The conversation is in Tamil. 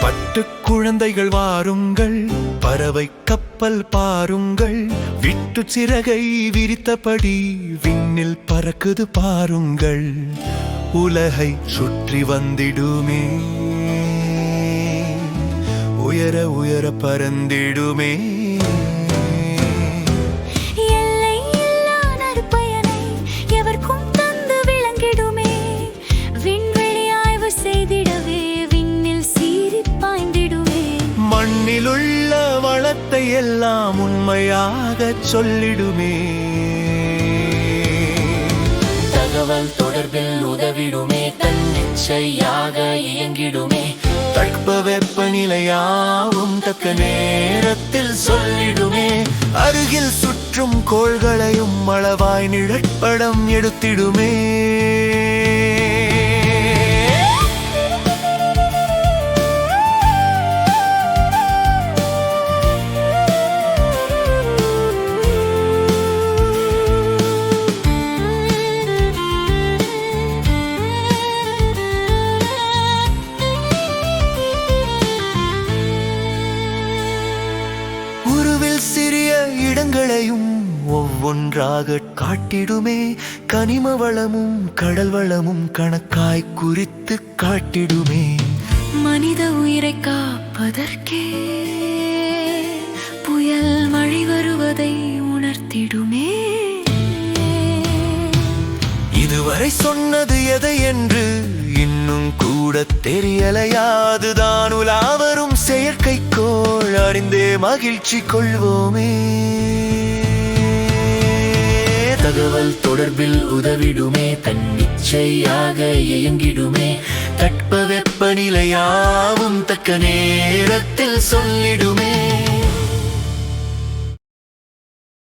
பட்டுக் குழந்தைகள் வாருங்கள், பறவை கப்பல் பாருங்கள், விட்டு சிறகை விரித்தபடி விண்ணில் பறக்குது பாருங்கள். உலகை சுற்றி வந்திடுமே, உயர உயர பறந்திடுமே. மண்ணிலுள்ள வளத்தை எல்லாம் உண்மையாகச் சொல்லிடுமே. தகவல் தொடர்பில் உதவிடுமே, தன்னிச்சையாக இயங்கிடுமே. தட்பவெப்பநிலையாவும் தக்க நேரத்தில் சொல்லிடுமே. அருகில் சுற்றும் கோள்களையும் அளவாய் நிழற்படம் எடுத்திடுமே. சிறிய இடங்களையும் ஒவ்வொன்றாக காட்டிடுமே. கனிம வளமும் கடல் வளமும் கணக்காய் குறித்து காட்டிடுமே. மனித உயிரை காப்பதற்கே புயல் மழை வருவதை உணர்த்திடுமே. இதுவரை சொன்னது எதை என்று இன்னும் கூட தெரியலையாதுதான் உலாவரும் செயற்கைக்கோள். அறிந்தே மகிழ்ச்சி கொள்வோமே. தகவல் தொடர்பில் உதவிடுமே, தன்னிச்சையாக இயங்கிடுமே. தட்பவெப்பநிலையாவும் தக்க நேரத்தில் சொல்லிடுமே.